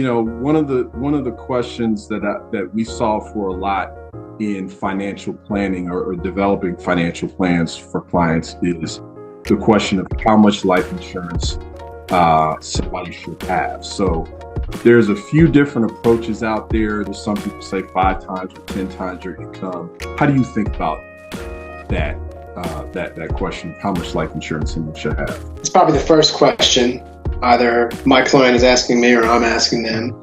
one of the questions that we solve for a lot in financial planning or developing financial plans for clients is the question of how much life insurance somebody should have. So there's a few different approaches out there. There's some people say 5 times or 10 times your income. How do you think about that that question of how much life insurance someone should have? It's probably the first question. Either my client is asking me or I'm asking them.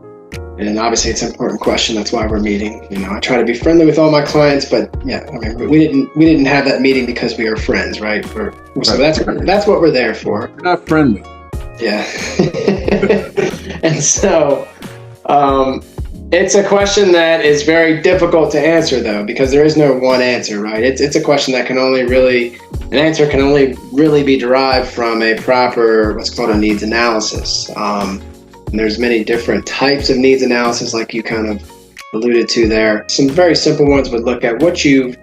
And obviously it's an important question. That's why we're meeting. I try to be friendly with all my clients, but yeah, I mean, we didn't have that meeting because we are friends, right? So that's what we're there for. We're not friendly. Yeah. And so it's a question that is very difficult to answer, though, because there is no one answer, right? It's a question that an answer can only really be derived from a proper, what's called a needs analysis. And there's many different types of needs analysis, like you kind of alluded to there. Some very simple ones would look at what you've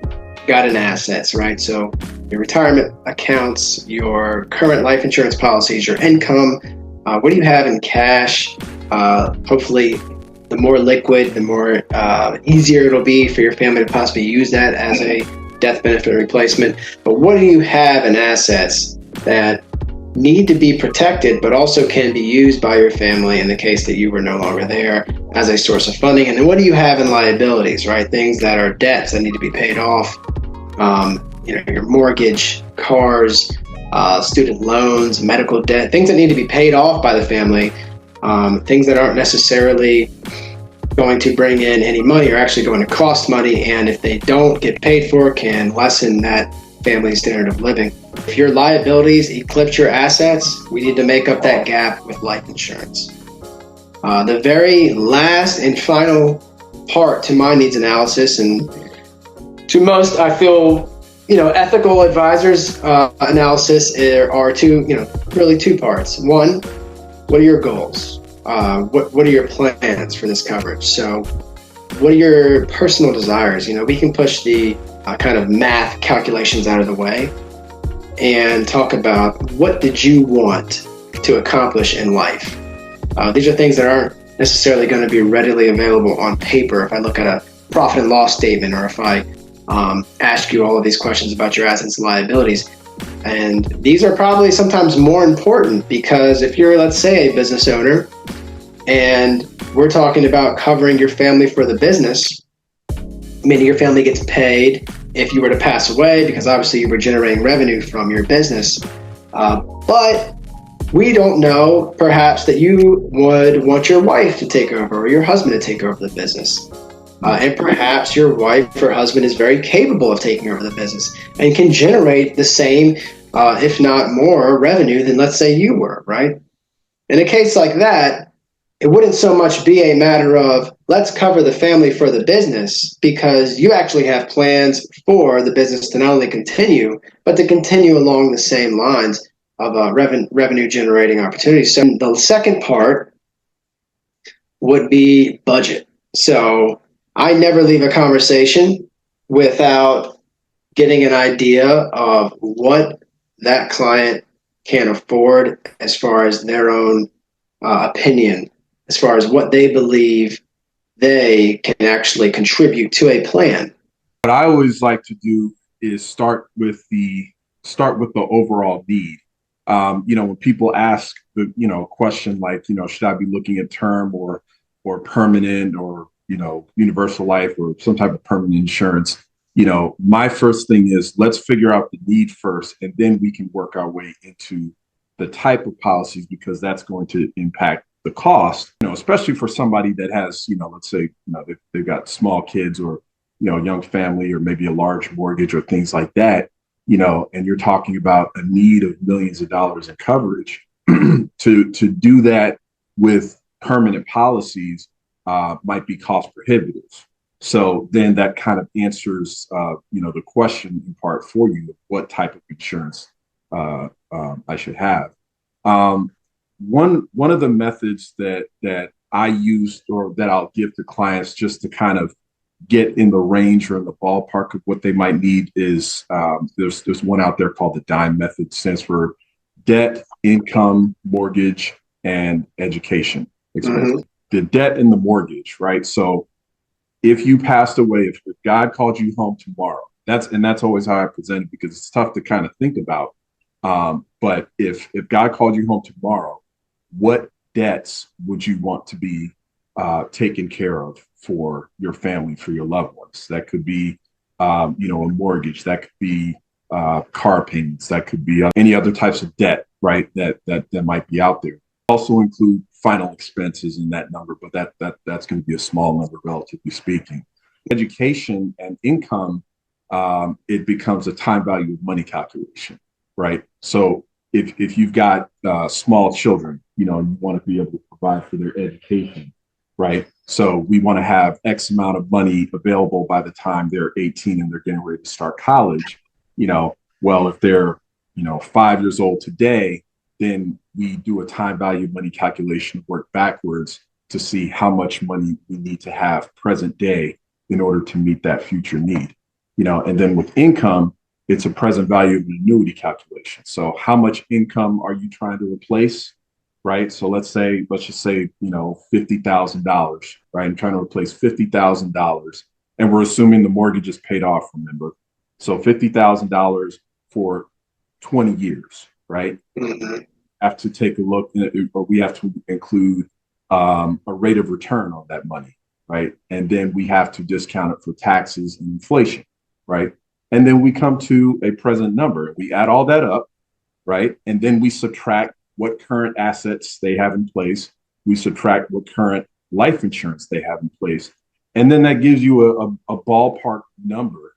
got in assets, right? So your retirement accounts, your current life insurance policies, your income, what do you have in cash? Hopefully, the more liquid, the more easier it'll be for your family to possibly use that as a death benefit replacement. But what do you have in assets that need to be protected, but also can be used by your family in the case that you were no longer there as a source of funding? And then what do you have in liabilities, right? Things that are debts that need to be paid off, your mortgage, cars, student loans, medical debt, things that need to be paid off by the family, things that aren't necessarily going to bring in any money or actually going to cost money. And if they don't get paid for, can lessen that family standard of living. If your liabilities eclipse your assets, we need to make up that gap with life insurance. The very last and final part to my needs analysis, and to most, I feel, ethical advisors' analysis are really two parts. One, what are your goals? What are your plans for this coverage? So what are your personal desires? We can push the kind of math calculations out of the way and talk about what did you want to accomplish in life. These are things that aren't necessarily going to be readily available on paper if I look at a profit and loss statement, or if I ask you all of these questions about your assets and liabilities. And these are probably sometimes more important, because if you're, let's say, a business owner and we're talking about covering your family for the business, meaning your family gets paid if you were to pass away, because obviously you were generating revenue from your business. But we don't know, perhaps, that you would want your wife to take over or your husband to take over the business. And perhaps your wife or husband is very capable of taking over the business and can generate the same, if not more, revenue than, let's say, you were, right? In a case like that, it wouldn't so much be a matter of let's cover the family for the business, because you actually have plans for the business to not only continue, but to continue along the same lines of revenue generating opportunities. So the second part would be budget. So I never leave a conversation without getting an idea of what that client can afford as far as their own opinion, as far as what they believe they can actually contribute to a plan. What I always like to do is start with the overall need. When people ask the question like, should I be looking at term or permanent or universal life or some type of permanent insurance, my first thing is let's figure out the need first, and then we can work our way into the type of policies, because that's going to impact the cost, especially for somebody that has, let's say, they've got small kids or, young family, or maybe a large mortgage or things like that, and you're talking about a need of millions of dollars in coverage. to do that with permanent policies might be cost prohibitive. So then that kind of answers, the question in part for you, what type of insurance I should have. One of the methods that I use, or that I'll give to clients just to kind of get in the range or in the ballpark of what they might need, is there's one out there called the DIME method. It stands for debt, income, mortgage, and education expenses. the debt and the mortgage, right? So if you passed away, if God called you home tomorrow, that's always how I present it because it's tough to kind of think about. But if God called you home tomorrow, what debts would you want to be taken care of for your family, for your loved ones? That could be, a mortgage. That could be car payments. That could be any other types of debt, right? That might be out there. Also include final expenses in that number, but that's going to be a small number, relatively speaking. Education and income, it becomes a time value of money calculation, right? So if you've got small children, you want to be able to provide for their education, right? So we want to have X amount of money available by the time they're 18 and they're getting ready to start college. Well, if they're 5 years old today, then we do a time value of money calculation, work backwards to see how much money we need to have present day in order to meet that future need. And then with income, it's a present value of an annuity calculation. So how much income are you trying to replace? Right. So let's just say, $50,000, right? I'm trying to replace $50,000 and we're assuming the mortgage is paid off, remember? So $50,000 for 20 years, right? Mhm. Have to take a look, or we have to include a rate of return on that money, right? And then we have to discount it for taxes and inflation, right? And then we come to a present number. We add all that up, right? And then we subtract what current assets they have in place. We subtract what current life insurance they have in place. And then that gives you a ballpark number